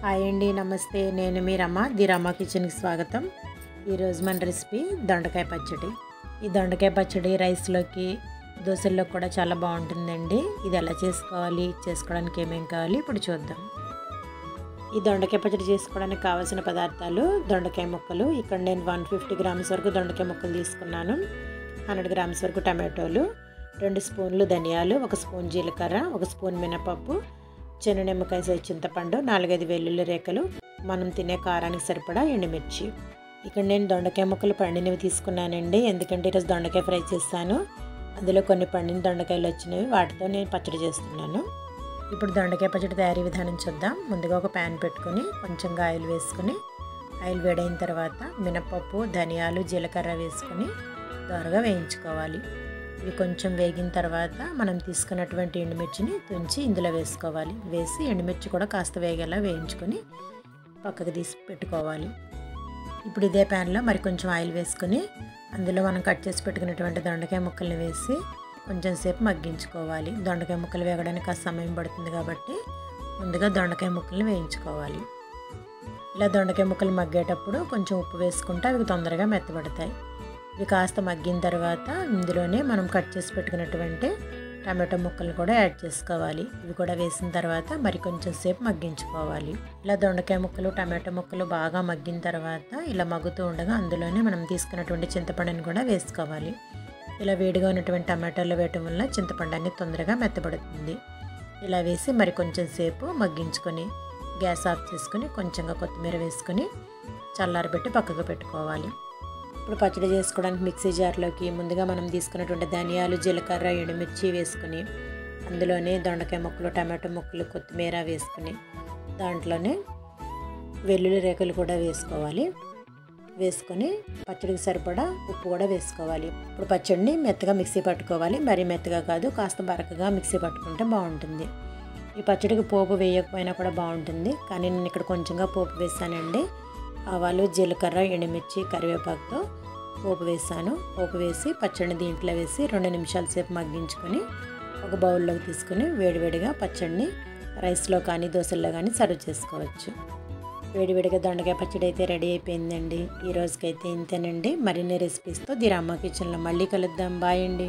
Hi అండి, నమస్తే. నేను మీ రమ, ది రమ కిచెన్కి స్వాగతం. ఈరోజు మన రెసిపీ దొండకాయ పచ్చడి. ఈ దొండకాయ పచ్చడి రైస్లోకి, దోశల్లోకి కూడా చాలా బాగుంటుందండి. ఇది ఎలా చేసుకోవడానికి ఏమేమి కావాలి ఇప్పుడు చూద్దాం. ఈ దొండకాయ పచ్చడి చేసుకోవడానికి కావాల్సిన పదార్థాలు: దొండకాయ ముక్కలు. ఇక్కడ నేను 150 గ్రామ్స్ వరకు దొండకాయ ముక్కలు తీసుకున్నాను. 100 గ్రామ్స్ వరకు టమాటోలు, 2 స్పూన్లు ధనియాలు, 1 స్పూన్ జీలకర్ర, 1 స్పూన్ మినపప్పు, చిన్న నిమ్మకాయ సైజు చింతపండు, 4-5 వెల్లుల్లి రేఖలు, మనం తినే కారానికి సరిపడా ఎండుమిర్చి. ఇక్కడ నేను దొండకాయ ముక్కలు పండినవి తీసుకున్నానండి, ఎందుకంటే ఈరోజు దొండకాయ ఫ్రై చేస్తాను. అందులో కొన్ని పండిన దొండకాయలు వచ్చినవి, వాటితో నేను పచ్చడి చేస్తున్నాను. ఇప్పుడు దొండకాయ పచ్చడి తయారీ విధానం చూద్దాం. ముందుగా ఒక ప్యాన్ పెట్టుకొని కొంచెంగా ఆయిల్ వేసుకొని, ఆయిల్ వేడైన తర్వాత మినపప్పు, ధనియాలు, జీలకర్ర వేసుకొని దోరగా వేయించుకోవాలి. ఇవి కొంచెం వేగిన తర్వాత మనం తీసుకున్నటువంటి ఎండుమిర్చిని తుంచి ఇందులో వేసుకోవాలి. వేసి ఎండుమిర్చి కూడా కాస్త వేగేలా వేయించుకొని పక్కకు తీసి పెట్టుకోవాలి. ఇప్పుడు ఇదే ప్యాన్లో మరి కొంచెం ఆయిల్ వేసుకొని అందులో మనం కట్ చేసి పెట్టుకున్నటువంటి దొండకాయ ముక్కల్ని వేసి కొంచెం సేపు మగ్గించుకోవాలి. దొండకాయ ముక్కలు వేగడానికి కాస్త సమయం పడుతుంది కాబట్టి ముందుగా దొండకాయ ముక్కల్ని వేయించుకోవాలి. ఇలా దొండకాయ ముక్కలు మగ్గేటప్పుడు కొంచెం ఉప్పు వేసుకుంటే అవి తొందరగా మెత్తబడతాయి. ఇవి కాస్త మగ్గిన తర్వాత ఇందులోనే మనం కట్ చేసి పెట్టుకున్నటువంటి టమాటో ముక్కలు కూడా యాడ్ చేసుకోవాలి. ఇవి కూడా వేసిన తర్వాత మరి కొంచెం సేపు మగ్గించుకోవాలి. ఇలా దొండకాయ ముక్కలు, టమాటో ముక్కలు బాగా మగ్గిన తర్వాత ఇలా మగ్గుతూ ఉండగా అందులోనే మనం తీసుకున్నటువంటి చింతపండుని కూడా వేసుకోవాలి. ఇలా వేడిగా ఉన్నటువంటి టమాటోలు వేయటం వల్ల చింతపండు అనేది తొందరగా మెత్తబడుతుంది. ఇలా వేసి మరి కొంచెం సేపు మగ్గించుకొని గ్యాస్ ఆఫ్ చేసుకొని కొంచెంగా కొత్తిమీర వేసుకొని చల్లారబెట్టి పక్కకు పెట్టుకోవాలి. ఇప్పుడు పచ్చడి చేసుకోవడానికి మిక్సీ జార్లోకి ముందుగా మనం తీసుకున్నటువంటి ధనియాలు, జీలకర్ర, ఎండుమిర్చి వేసుకొని అందులోనే దొండకాయ ముక్కలు, టమాటో ముక్కలు, కొత్తిమీర వేసుకొని దాంట్లోనే వెల్లుల్లి రేఖలు కూడా వేసుకోవాలి. వేసుకొని పచ్చడికి సరిపడా ఉప్పు కూడా వేసుకోవాలి. ఇప్పుడు పచ్చడిని మెత్తగా మిక్సీ పట్టుకోవాలి. మరీ మెత్తగా కాదు, కాస్త బరకగా మిక్సీ పట్టుకుంటే బాగుంటుంది. ఈ పచ్చడికి పోపు వేయకపోయినా కూడా బాగుంటుంది, కానీ నేను ఇక్కడ కొంచెంగా పోపు వేసానండి. ఆవాలు, జీలకర్ర, ఎండుమిర్చి, కరివేపాకుతో పోపు వేసాను. పోపు వేసి పచ్చడిని దీంట్లో వేసి 2 నిమిషాల సేపు మగ్గించుకొని ఒక బౌల్లోకి తీసుకొని వేడివేడిగా పచ్చడిని రైస్లో కానీ దోశల్లో కానీ సర్వ్ చేసుకోవచ్చు. వేడివేడిగా దొండకాయ పచ్చడి అయితే రెడీ అయిపోయిందండి. ఈ రోజుకైతే ఇంతేనండి. మరిన్ని రెసిపీస్తో ది రమ కిచెన్లో మళ్ళీ కలుద్దాం. బాయ్ అండి.